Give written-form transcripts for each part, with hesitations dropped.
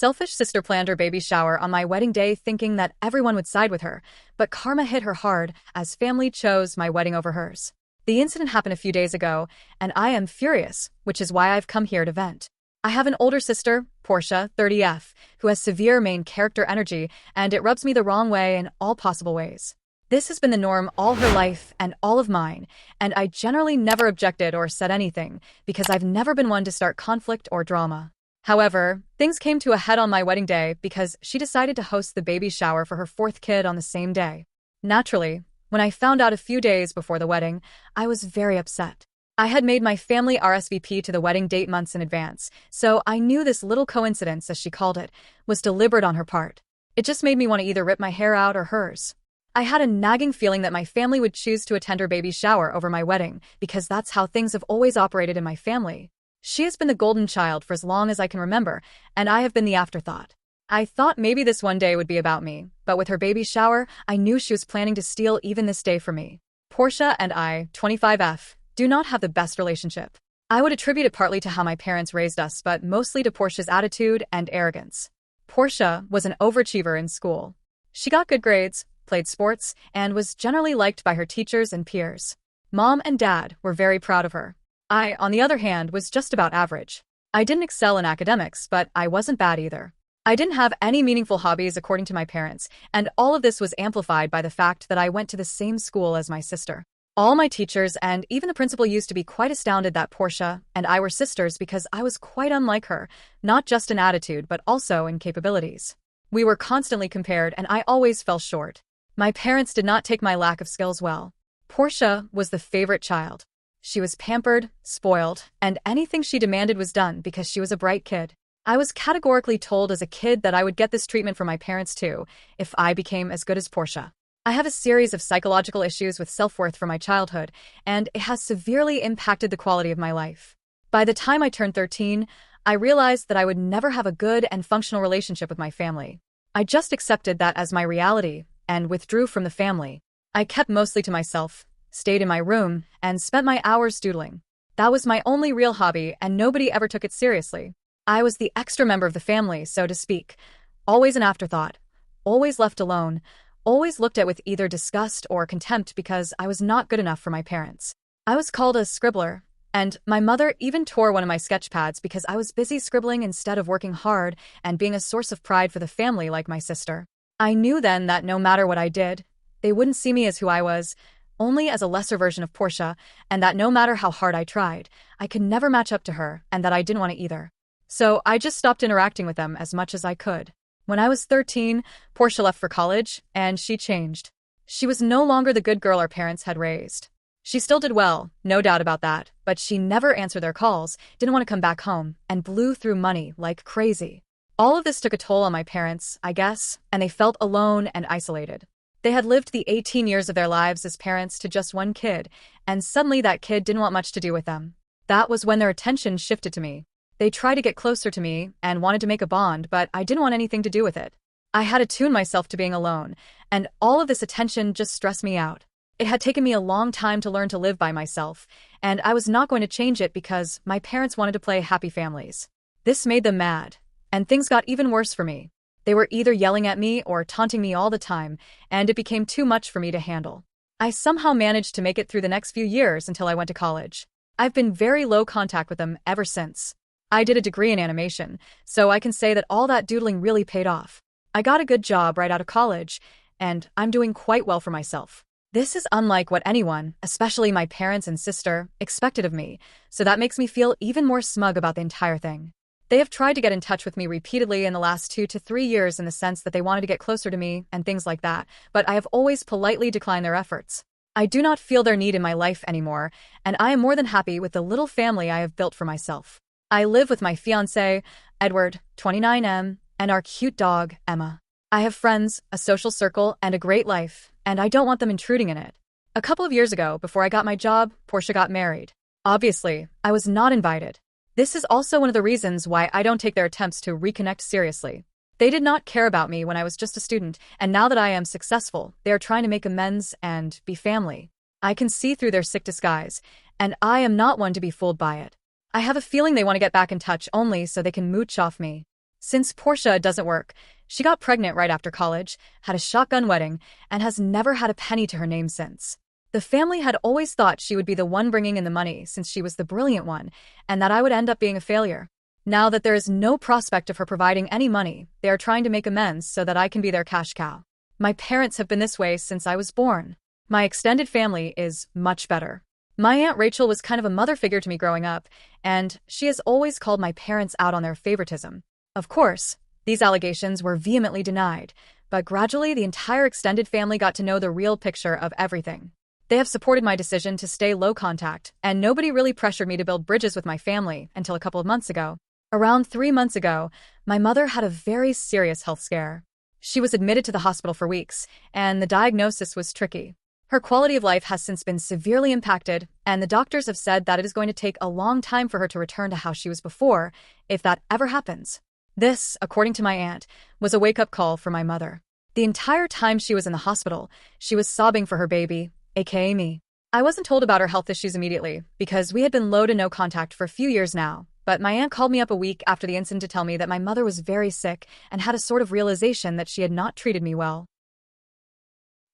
selfish sister planned her baby shower on my wedding day thinking that everyone would side with her, but karma hit her hard as family chose my wedding over hers. The incident happened a few days ago, and I am furious, which is why I've come here to vent. I have an older sister, Portia, 30F, who has severe main character energy, and it rubs me the wrong way in all possible ways. This has been the norm all her life and all of mine, and I generally never objected or said anything because I've never been one to start conflict or drama. However, things came to a head on my wedding day because she decided to host the baby shower for her fourth kid on the same day. Naturally, when I found out a few days before the wedding, I was very upset. I had made my family RSVP to the wedding date months in advance, so I knew this little coincidence, as she called it, was deliberate on her part. It just made me want to either rip my hair out or hers. I had a nagging feeling that my family would choose to attend her baby shower over my wedding because that's how things have always operated in my family. She has been the golden child for as long as I can remember, and I have been the afterthought. I thought maybe this one day would be about me, but with her baby shower, I knew she was planning to steal even this day from me. Portia and I, 25F, do not have the best relationship. I would attribute it partly to how my parents raised us, but mostly to Portia's attitude and arrogance. Portia was an overachiever in school. She got good grades, played sports, and was generally liked by her teachers and peers. Mom and Dad were very proud of her. I, on the other hand, was just about average. I didn't excel in academics, but I wasn't bad either. I didn't have any meaningful hobbies according to my parents, and all of this was amplified by the fact that I went to the same school as my sister. All my teachers and even the principal used to be quite astounded that Portia and I were sisters because I was quite unlike her, not just in attitude but also in capabilities. We were constantly compared and I always fell short. My parents did not take my lack of skills well. Portia was the favorite child. She was pampered, spoiled, and anything she demanded was done because she was a bright kid. I was categorically told as a kid that I would get this treatment from my parents too, if I became as good as Portia. I have a series of psychological issues with self-worth from my childhood, and it has severely impacted the quality of my life. By the time I turned 13, I realized that I would never have a good and functional relationship with my family. I just accepted that as my reality and withdrew from the family. I kept mostly to myself, stayed in my room, and spent my hours doodling. That was my only real hobby, and nobody ever took it seriously. I was the extra member of the family, so to speak. Always an afterthought. Always left alone. Always looked at with either disgust or contempt because I was not good enough for my parents. I was called a scribbler, and my mother even tore one of my sketch pads because I was busy scribbling instead of working hard and being a source of pride for the family like my sister. I knew then that no matter what I did, they wouldn't see me as who I was, only as a lesser version of Portia, and that no matter how hard I tried, I could never match up to her, and that I didn't want to either. So I just stopped interacting with them as much as I could. When I was 13, Portia left for college, and she changed. She was no longer the good girl our parents had raised. She still did well, no doubt about that, but she never answered their calls, didn't want to come back home, and blew through money like crazy. All of this took a toll on my parents, I guess, and they felt alone and isolated. They had lived the 18 years of their lives as parents to just one kid, and suddenly that kid didn't want much to do with them. That was when their attention shifted to me. They tried to get closer to me and wanted to make a bond, but I didn't want anything to do with it. I had attuned myself to being alone, and all of this attention just stressed me out. It had taken me a long time to learn to live by myself, and I was not going to change it because my parents wanted to play happy families. This made them mad, and things got even worse for me. They were either yelling at me or taunting me all the time, and it became too much for me to handle. I somehow managed to make it through the next few years until I went to college. I've been very low contact with them ever since. I did a degree in animation, so I can say that all that doodling really paid off. I got a good job right out of college, and I'm doing quite well for myself. This is unlike what anyone, especially my parents and sister, expected of me, so that makes me feel even more smug about the entire thing. They have tried to get in touch with me repeatedly in the last 2 to 3 years in the sense that they wanted to get closer to me and things like that, but I have always politely declined their efforts. I do not feel their need in my life anymore, and I am more than happy with the little family I have built for myself. I live with my fiancé, Edward, 29M, and our cute dog, Emma. I have friends, a social circle, and a great life, and I don't want them intruding in it. A couple of years ago, before I got my job, Portia got married. Obviously, I was not invited. This is also one of the reasons why I don't take their attempts to reconnect seriously. They did not care about me when I was just a student, and now that I am successful, they are trying to make amends and be family. I can see through their sick disguise, and I am not one to be fooled by it. I have a feeling they want to get back in touch only so they can mooch off me. Since Portia doesn't work, she got pregnant right after college, had a shotgun wedding, and has never had a penny to her name since. The family had always thought she would be the one bringing in the money since she was the brilliant one, and that I would end up being a failure. Now that there is no prospect of her providing any money, they are trying to make amends so that I can be their cash cow. My parents have been this way since I was born. My extended family is much better. My Aunt Rachel was kind of a mother figure to me growing up, and she has always called my parents out on their favoritism. Of course, these allegations were vehemently denied, but gradually the entire extended family got to know the real picture of everything. They have supported my decision to stay low contact, and nobody really pressured me to build bridges with my family until a couple of months ago. Around 3 months ago, my mother had a very serious health scare. She was admitted to the hospital for weeks, and the diagnosis was tricky. Her quality of life has since been severely impacted, and the doctors have said that it is going to take a long time for her to return to how she was before, if that ever happens. This, according to my aunt, was a wake-up call for my mother. The entire time she was in the hospital, she was sobbing for her baby, aka me. I wasn't told about her health issues immediately, because we had been low to no contact for a few years now, but my aunt called me up a week after the incident to tell me that my mother was very sick and had a sort of realization that she had not treated me well.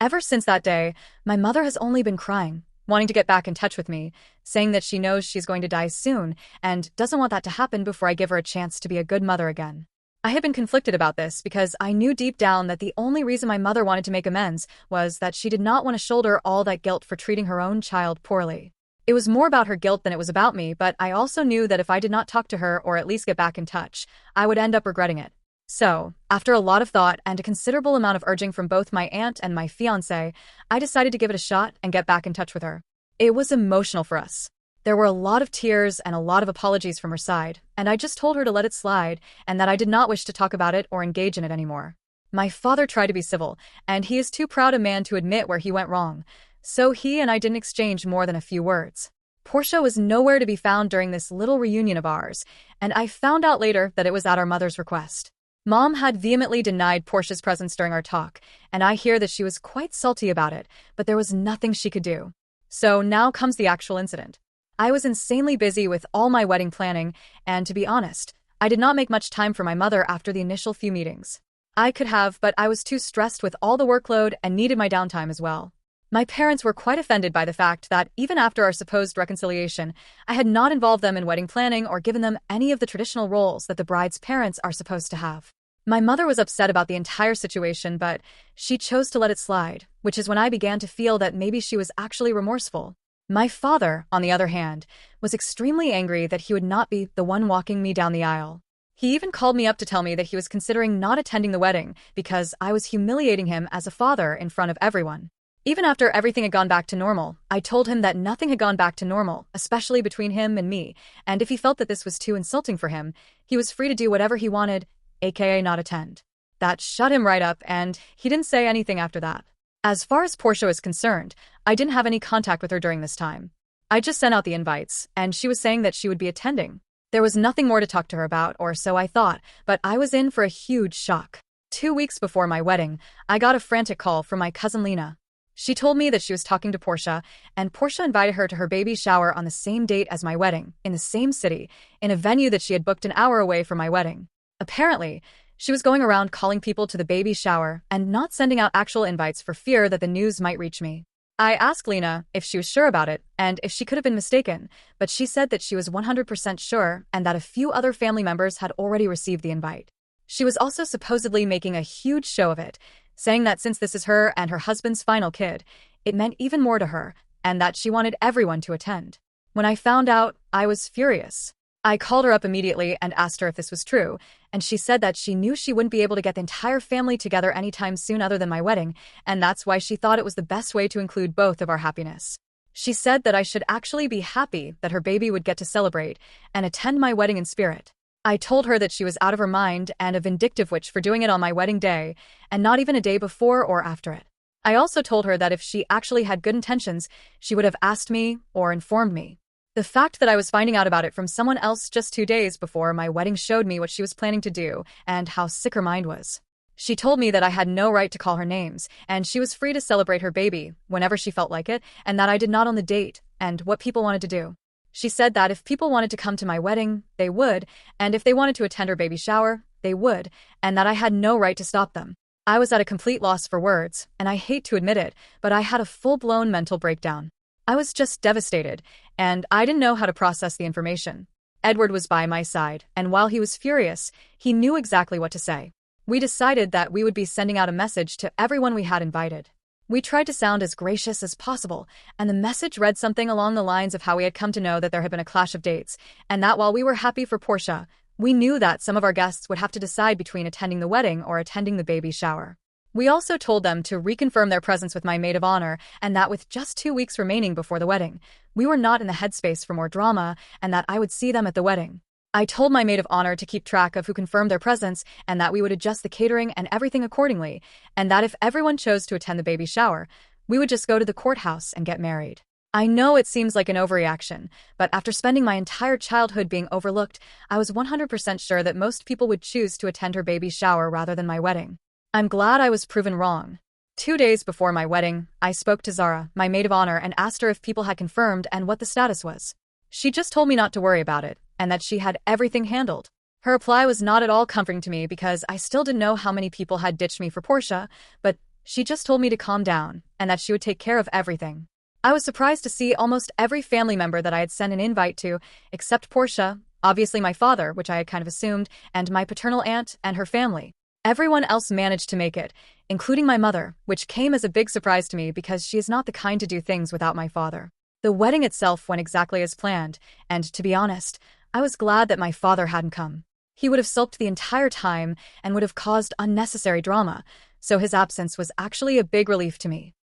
Ever since that day, my mother has only been crying, wanting to get back in touch with me, saying that she knows she's going to die soon and doesn't want that to happen before I give her a chance to be a good mother again. I had been conflicted about this because I knew deep down that the only reason my mother wanted to make amends was that she did not want to shoulder all that guilt for treating her own child poorly. It was more about her guilt than it was about me, but I also knew that if I did not talk to her or at least get back in touch, I would end up regretting it. So, after a lot of thought and a considerable amount of urging from both my aunt and my fiancé, I decided to give it a shot and get back in touch with her. It was emotional for us. There were a lot of tears and a lot of apologies from her side, and I just told her to let it slide and that I did not wish to talk about it or engage in it anymore. My father tried to be civil, and he is too proud a man to admit where he went wrong, so he and I didn't exchange more than a few words. Portia was nowhere to be found during this little reunion of ours, and I found out later that it was at our mother's request. Mom had vehemently denied Portia's presence during our talk, and I hear that she was quite salty about it, but there was nothing she could do. So now comes the actual incident. I was insanely busy with all my wedding planning, and to be honest, I did not make much time for my mother after the initial few meetings. I could have, but I was too stressed with all the workload and needed my downtime as well. My parents were quite offended by the fact that even after our supposed reconciliation, I had not involved them in wedding planning or given them any of the traditional roles that the bride's parents are supposed to have. My mother was upset about the entire situation, but she chose to let it slide, which is when I began to feel that maybe she was actually remorseful. My father, on the other hand, was extremely angry that he would not be the one walking me down the aisle. He even called me up to tell me that he was considering not attending the wedding because I was humiliating him as a father in front of everyone. Even after everything had gone back to normal, I told him that nothing had gone back to normal, especially between him and me, and if he felt that this was too insulting for him, he was free to do whatever he wanted, aka not attend. That shut him right up, and he didn't say anything after that. As far as Portia is concerned, I didn't have any contact with her during this time. I just sent out the invites, and she was saying that she would be attending. There was nothing more to talk to her about, or so I thought, but I was in for a huge shock. 2 weeks before my wedding, I got a frantic call from my cousin Lena. She told me that she was talking to Portia, and Portia invited her to her baby shower on the same date as my wedding, in the same city, in a venue that she had booked an hour away from my wedding. Apparently, she was going around calling people to the baby shower and not sending out actual invites for fear that the news might reach me. I asked Lena if she was sure about it and if she could have been mistaken, but she said that she was 100% sure and that a few other family members had already received the invite. She was also supposedly making a huge show of it, saying that since this is her and her husband's final kid, it meant even more to her and that she wanted everyone to attend. When I found out, I was furious. I called her up immediately and asked her if this was true, and she said that she knew she wouldn't be able to get the entire family together anytime soon other than my wedding, and that's why she thought it was the best way to include both of our happiness. She said that I should actually be happy that her baby would get to celebrate and attend my wedding in spirit. I told her that she was out of her mind and a vindictive witch for doing it on my wedding day, and not even a day before or after it. I also told her that if she actually had good intentions, she would have asked me or informed me. The fact that I was finding out about it from someone else just 2 days before my wedding showed me what she was planning to do and how sick her mind was. She told me that I had no right to call her names, and she was free to celebrate her baby whenever she felt like it, and that I did not own the date and what people wanted to do. She said that if people wanted to come to my wedding, they would, and if they wanted to attend her baby shower, they would, and that I had no right to stop them. I was at a complete loss for words, and I hate to admit it, but I had a full-blown mental breakdown. I was just devastated, and I didn't know how to process the information. Edward was by my side, and while he was furious, he knew exactly what to say. We decided that we would be sending out a message to everyone we had invited. We tried to sound as gracious as possible, and the message read something along the lines of how we had come to know that there had been a clash of dates, and that while we were happy for Portia, we knew that some of our guests would have to decide between attending the wedding or attending the baby shower. We also told them to reconfirm their presence with my maid of honor, and that with just 2 weeks remaining before the wedding, we were not in the headspace for more drama, and that I would see them at the wedding. I told my maid of honor to keep track of who confirmed their presence, and that we would adjust the catering and everything accordingly, and that if everyone chose to attend the baby shower, we would just go to the courthouse and get married. I know it seems like an overreaction, but after spending my entire childhood being overlooked, I was 100% sure that most people would choose to attend her baby shower rather than my wedding. I'm glad I was proven wrong. 2 days before my wedding, I spoke to Zara, my maid of honor, and asked her if people had confirmed and what the status was. She just told me not to worry about it, and that she had everything handled. Her reply was not at all comforting to me because I still didn't know how many people had ditched me for Portia, but she just told me to calm down, and that she would take care of everything. I was surprised to see almost every family member that I had sent an invite to, except Portia, obviously my father, which I had kind of assumed, and my paternal aunt and her family. Everyone else managed to make it, including my mother, which came as a big surprise to me because she is not the kind to do things without my father. The wedding itself went exactly as planned, and to be honest, I was glad that my father hadn't come. He would have sulked the entire time and would have caused unnecessary drama, so his absence was actually a big relief to me.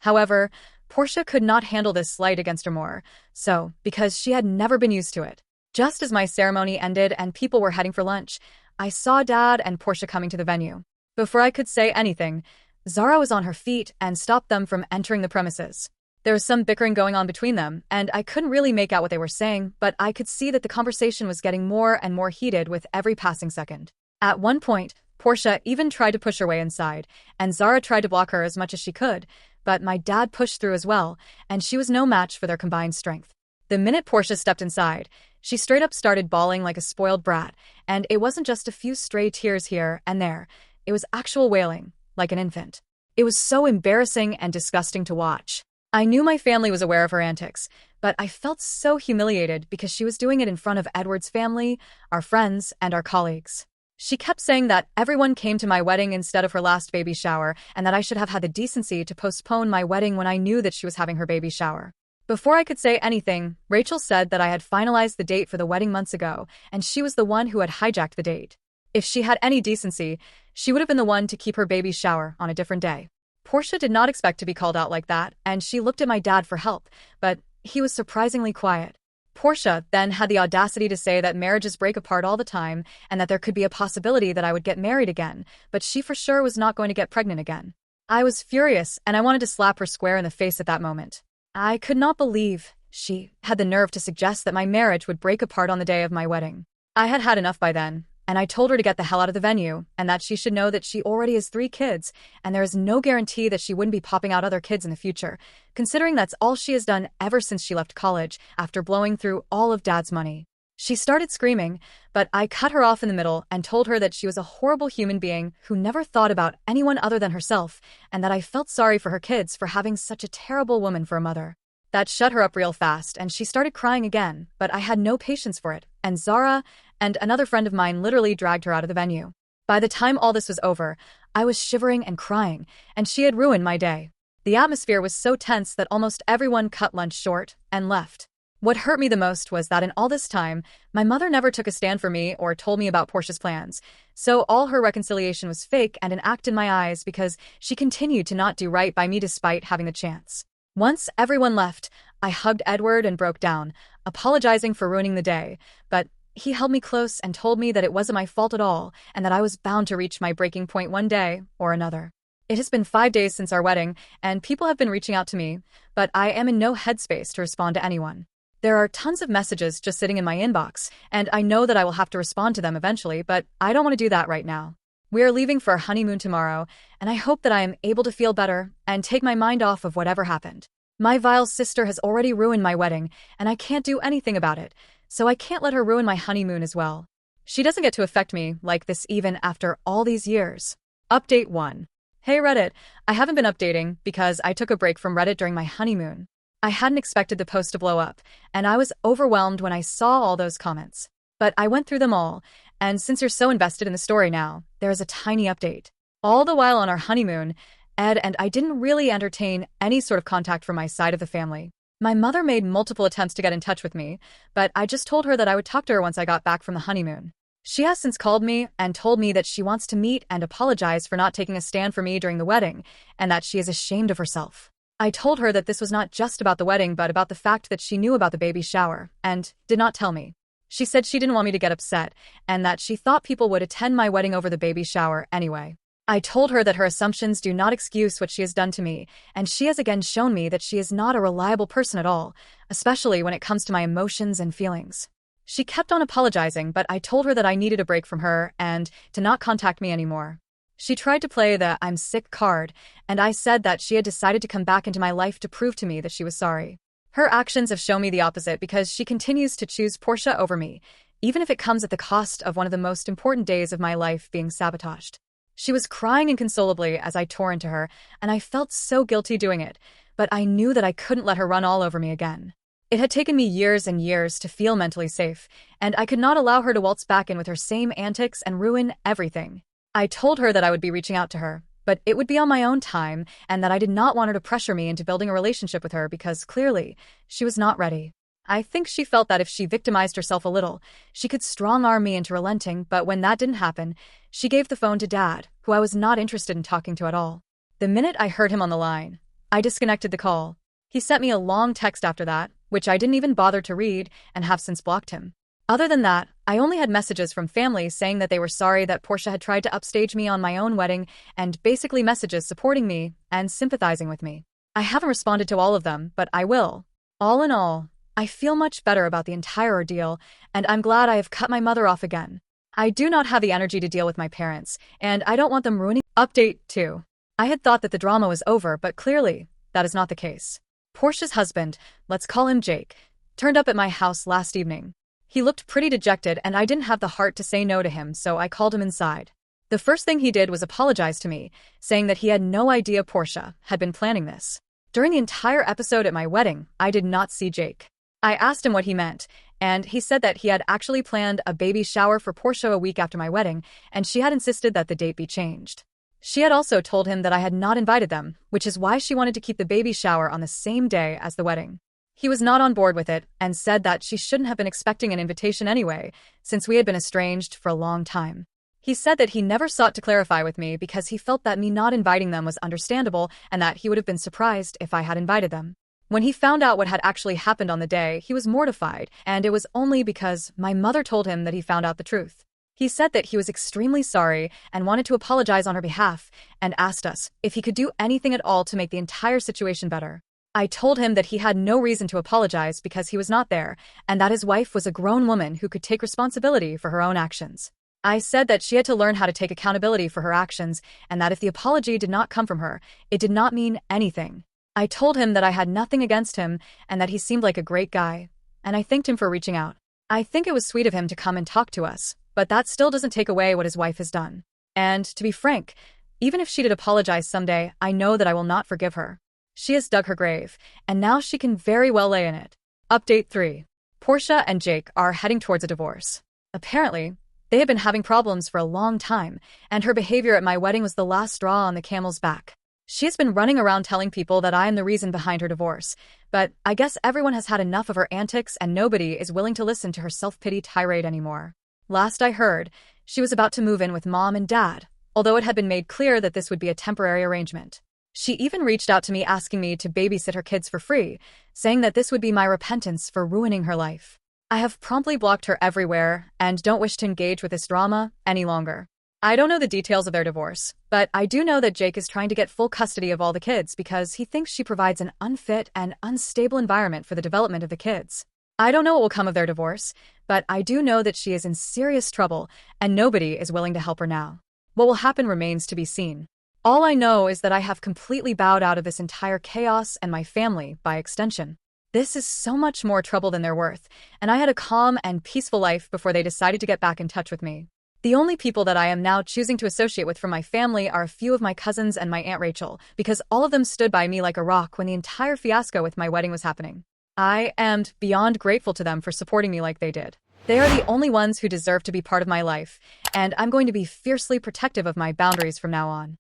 However, Portia could not handle this slight against her more, so, because she had never been used to it. Just as my ceremony ended and people were heading for lunch, I saw Dad and Portia coming to the venue. Before I could say anything, Zara was on her feet and stopped them from entering the premises. There was some bickering going on between them, and I couldn't really make out what they were saying, but I could see that the conversation was getting more and more heated with every passing second. At one point, Portia even tried to push her way inside, and Zara tried to block her as much as she could, but my dad pushed through as well, and she was no match for their combined strength. The minute Portia stepped inside, she straight up started bawling like a spoiled brat, and it wasn't just a few stray tears here and there, it was actual wailing, like an infant. It was so embarrassing and disgusting to watch. I knew my family was aware of her antics, but I felt so humiliated because she was doing it in front of Edward's family, our friends, and our colleagues. She kept saying that everyone came to my wedding instead of her last baby shower, and that I should have had the decency to postpone my wedding when I knew that she was having her baby shower. Before I could say anything, Rachel said that I had finalized the date for the wedding months ago, and she was the one who had hijacked the date. If she had any decency, she would have been the one to keep her baby shower on a different day. Portia did not expect to be called out like that, and she looked at my dad for help, but he was surprisingly quiet. Portia then had the audacity to say that marriages break apart all the time, and that there could be a possibility that I would get married again, but she for sure was not going to get pregnant again. I was furious, and I wanted to slap her square in the face at that moment. I could not believe she had the nerve to suggest that my marriage would break apart on the day of my wedding. I had had enough by then, and I told her to get the hell out of the venue, and that she should know that she already has 3 kids, and there is no guarantee that she wouldn't be popping out other kids in the future, considering that's all she has done ever since she left college after blowing through all of Dad's money. She started screaming, but I cut her off in the middle and told her that she was a horrible human being who never thought about anyone other than herself, and that I felt sorry for her kids for having such a terrible woman for a mother. That shut her up real fast, and she started crying again, but I had no patience for it, and Zara and another friend of mine literally dragged her out of the venue. By the time all this was over, I was shivering and crying, and she had ruined my day. The atmosphere was so tense that almost everyone cut lunch short and left. What hurt me the most was that in all this time, my mother never took a stand for me or told me about Portia's plans, so all her reconciliation was fake and an act in my eyes because she continued to not do right by me despite having the chance. Once everyone left, I hugged Edward and broke down, apologizing for ruining the day, but he held me close and told me that it wasn't my fault at all and that I was bound to reach my breaking point one day or another. It has been 5 days since our wedding, and people have been reaching out to me, but I am in no headspace to respond to anyone. There are tons of messages just sitting in my inbox, and I know that I will have to respond to them eventually, but I don't want to do that right now. We are leaving for our honeymoon tomorrow, and I hope that I am able to feel better and take my mind off of whatever happened. My vile sister has already ruined my wedding, and I can't do anything about it, so I can't let her ruin my honeymoon as well. She doesn't get to affect me like this even after all these years. Update 1. Hey Reddit, I haven't been updating because I took a break from Reddit during my honeymoon. I hadn't expected the post to blow up, and I was overwhelmed when I saw all those comments. But I went through them all, and since you're so invested in the story now, there is a tiny update. All the while on our honeymoon, Ed and I didn't really entertain any sort of contact from my side of the family. My mother made multiple attempts to get in touch with me, but I just told her that I would talk to her once I got back from the honeymoon. She has since called me and told me that she wants to meet and apologize for not taking a stand for me during the wedding, and that she is ashamed of herself. I told her that this was not just about the wedding but about the fact that she knew about the baby shower, and did not tell me. She said she didn't want me to get upset, and that she thought people would attend my wedding over the baby shower anyway. I told her that her assumptions do not excuse what she has done to me, and she has again shown me that she is not a reliable person at all, especially when it comes to my emotions and feelings. She kept on apologizing, but I told her that I needed a break from her and to not contact me anymore. She tried to play the "I'm sick" card, and I said that she had decided to come back into my life to prove to me that she was sorry. Her actions have shown me the opposite because she continues to choose Portia over me, even if it comes at the cost of one of the most important days of my life being sabotaged. She was crying inconsolably as I tore into her, and I felt so guilty doing it, but I knew that I couldn't let her run all over me again. It had taken me years and years to feel mentally safe, and I could not allow her to waltz back in with her same antics and ruin everything. I told her that I would be reaching out to her, but it would be on my own time, and that I did not want her to pressure me into building a relationship with her because clearly she was not ready. I think she felt that if she victimized herself a little, she could strong-arm me into relenting, but when that didn't happen, she gave the phone to Dad, who I was not interested in talking to at all. The minute I heard him on the line, I disconnected the call. He sent me a long text after that, which I didn't even bother to read and have since blocked him. Other than that, I only had messages from family saying that they were sorry that Portia had tried to upstage me on my own wedding, and basically messages supporting me and sympathizing with me. I haven't responded to all of them, but I will. All in all, I feel much better about the entire ordeal, and I'm glad I have cut my mother off again. I do not have the energy to deal with my parents, and I don't want them ruining. Update 2. I had thought that the drama was over, but clearly, that is not the case. Portia's husband, let's call him Jake, turned up at my house last evening. He looked pretty dejected, and I didn't have the heart to say no to him, so I called him inside. The first thing he did was apologize to me, saying that he had no idea Portia had been planning this. During the entire episode at my wedding, I did not see Jake. I asked him what he meant, and he said that he had actually planned a baby shower for Portia a week after my wedding, and she had insisted that the date be changed. She had also told him that I had not invited them, which is why she wanted to keep the baby shower on the same day as the wedding. He was not on board with it and said that she shouldn't have been expecting an invitation anyway, since we had been estranged for a long time. He said that he never sought to clarify with me because he felt that me not inviting them was understandable and that he would have been surprised if I had invited them. When he found out what had actually happened on the day, he was mortified, and it was only because my mother told him that he found out the truth. He said that he was extremely sorry and wanted to apologize on her behalf, and asked us if he could do anything at all to make the entire situation better. I told him that he had no reason to apologize because he was not there, and that his wife was a grown woman who could take responsibility for her own actions. I said that she had to learn how to take accountability for her actions, and that if the apology did not come from her, it did not mean anything. I told him that I had nothing against him and that he seemed like a great guy, and I thanked him for reaching out. I think it was sweet of him to come and talk to us, but that still doesn't take away what his wife has done. And, to be frank, even if she did apologize someday, I know that I will not forgive her. She has dug her grave, and now she can very well lay in it. Update 3. Portia and Jake are heading towards a divorce. Apparently, they had been having problems for a long time, and her behavior at my wedding was the last straw on the camel's back. She has been running around telling people that I am the reason behind her divorce, but I guess everyone has had enough of her antics and nobody is willing to listen to her self-pity tirade anymore. Last I heard, she was about to move in with Mom and Dad, although it had been made clear that this would be a temporary arrangement. She even reached out to me asking me to babysit her kids for free, saying that this would be my repentance for ruining her life. I have promptly blocked her everywhere and don't wish to engage with this drama any longer. I don't know the details of their divorce, but I do know that Jake is trying to get full custody of all the kids because he thinks she provides an unfit and unstable environment for the development of the kids. I don't know what will come of their divorce, but I do know that she is in serious trouble and nobody is willing to help her now. What will happen remains to be seen. All I know is that I have completely bowed out of this entire chaos and my family by extension. This is so much more trouble than they're worth, and I had a calm and peaceful life before they decided to get back in touch with me. The only people that I am now choosing to associate with from my family are a few of my cousins and my Aunt Rachel, because all of them stood by me like a rock when the entire fiasco with my wedding was happening. I am beyond grateful to them for supporting me like they did. They are the only ones who deserve to be part of my life, and I'm going to be fiercely protective of my boundaries from now on.